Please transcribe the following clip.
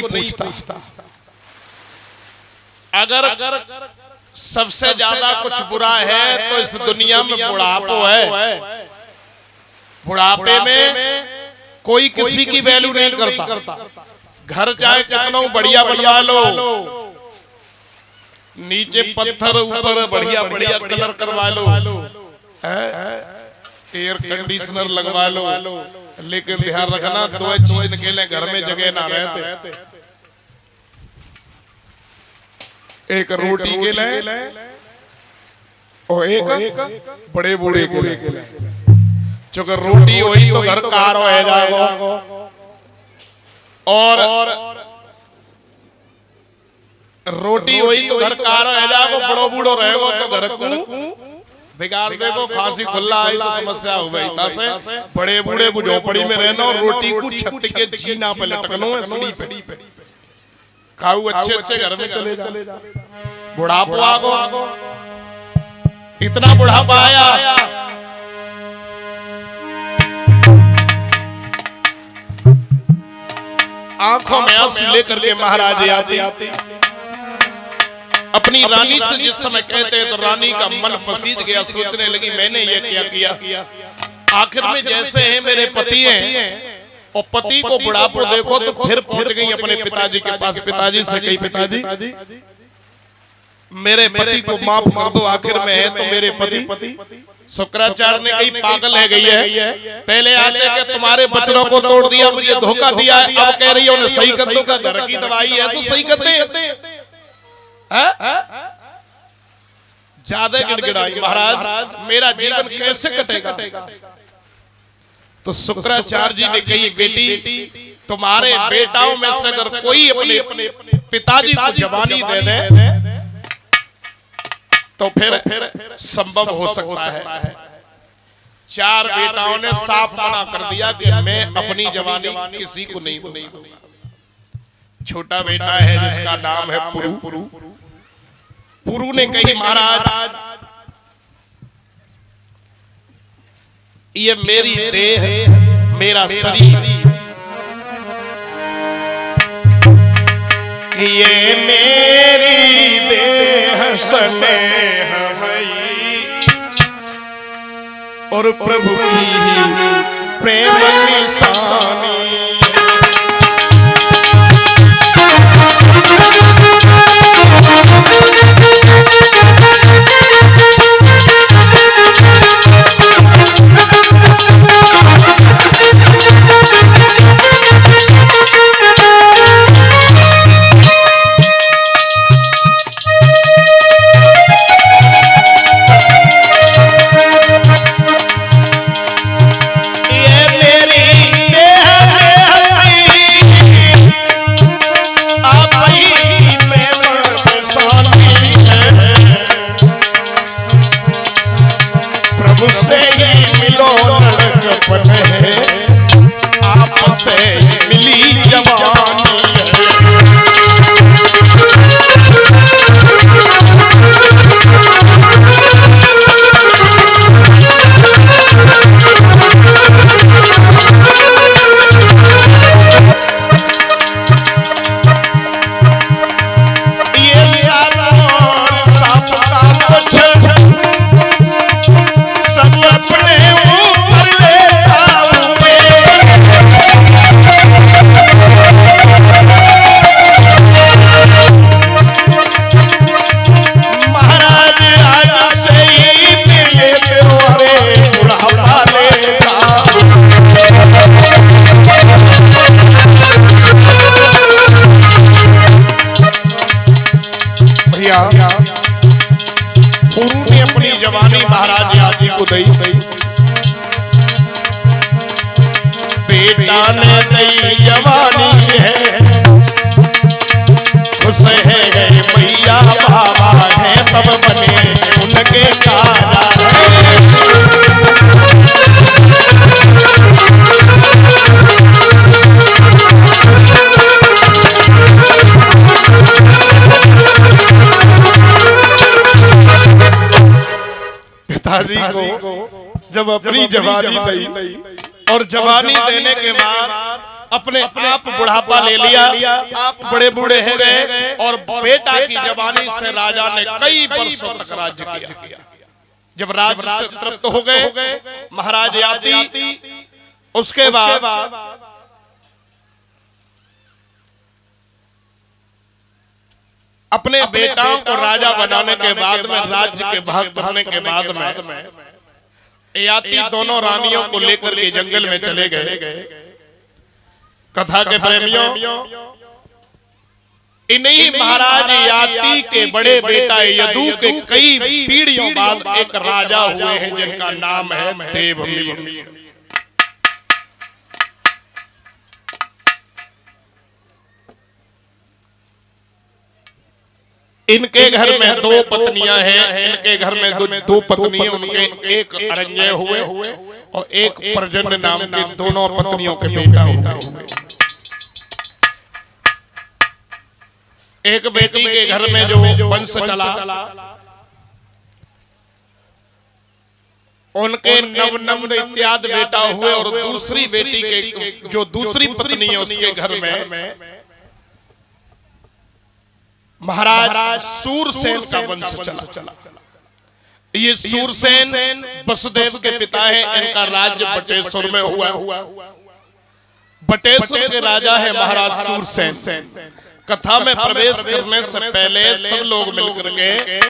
पूछता। अगर सबसे ज्यादा कुछ बुरा है तो इस दुनिया में बुढ़ापो है। बुढ़ापे में कोई किसी की वैल्यू नहीं करता। घर चाहे कितना बढ़िया बनवा लो, नीचे पत्थर ऊपर बढ़िया बढ़िया कलर करवा लो, एयर कंडीशनर लगवा लो, लेकिन ध्यान रखना दो चीज निकले घर में जगह ना रहते। एक रोटी के लिए और एक बड़े बूढ़े के लिए। चूंकि रोटी हुई तो घर कार हो जाएगा, और रोटी हुई तो घर कार हो जाएगा, बड़ो बूढ़ो रहेगा तो घर को बिगाड़ देगो। खांसी खुल्ला आई तो समस्या हो गई। तसे बड़े बूढ़े को झोपड़ी में रहना और रोटी को छत के जीना पे लटकनो है सुनी पे। खाऊ अच्छे अच्छे घर में चले जा। बुढ़ापा आगो, इतना बुढ़ापा आया आंखों में आंसू लेकर के महाराज आते। अपनी रानी से जिस समय कहते तो रानी का मन पसीज गया, सोचने लगी मैंने ये क्या किया। आखिर में जैसे है मेरे पति हैं, और पति को बुढ़ापा देखो तो फिर पहुंच गई अपने पिताजी के पास। पिताजी से कही पिताजी मेरे पति को माफ कर दो। आखिर में है तो मेरे पति। शुक्राचार्य ने कही पागल है गई है, पहले आते कि तुम्हारे बच्चों को तोड़ दिया, मुझे धोखा दिया, अब कह रही है सही कर दो। का घर की दवाई है तो सही कर दे। ज्यादा गिड़गिड़ाई महाराज मेरा जीवन कैसे कटेगा। तो शुक्राचार्य जी ने कही बेटी तुम्हारे बेटाओं में से अगर कोई अपने पिताजी को जवानी दे दे तो फिर संभव हो सकता है। चार बेटाओं ने साफ मना कर दिया कि मैं अपनी जवानी किसी को नहीं दूंगा। छोटा बेटा है जिसका नाम है पुरु। पुरु ने कही महाराज ये मेरी देह है, मेरा शरीर, ये मेरी देह स्नेह और प्रभु की प्रेम निशानी। पुरु ने अपनी जवानी महाराज आदि को दी। बेटा ने दी जवानी है, खुश है मैया बाबा है तब बने उनके कारा। पिताजी को जब अपनी जवानी दी और जवानी देने के बाद अपने आप बुढ़ापा ले लिया, आप बड़े बूढ़े हो गए और बेटा की जवानी से राजा ने कई वर्षों तक राज्य किया। जब राज्य से तृप्त हो गए महाराज याति, उसके बाद अपने बेटाओं को राजा बनाने के बाद में, राज्य के भाग होने के बाद में याति दोनों रानियों को लेकर के जंगल में चले गए। कथा के प्रेमियों, इन्हीं महाराज याति के बड़े बेटा यदु के कई पीढ़ियों बाद एक राजा हुए हैं जिनका नाम है देवमीर। इनके घर में दो पत्नियां हैं, इनके घर में दो पत्नी, उनके एक अरण्य हुए और एक प्रजन्य नाम के दोनों पत्नियों के बेटा हुए। एक बेटी के घर में जो वंश चला, उनके नवनंद इत्यादि बेटा हुए और दूसरी बेटी के जो दूसरी पत्नी है उसके घर में महाराज सूरसेन का वंश चला। ये सूरसेन वसुदेव के पिता है, इनका राज्य बटेश्वर में हुआ। बटेश्वर के राजा है महाराज सूरसेन। कथा में प्रवेश करने से पहले सब लोग मिलकर के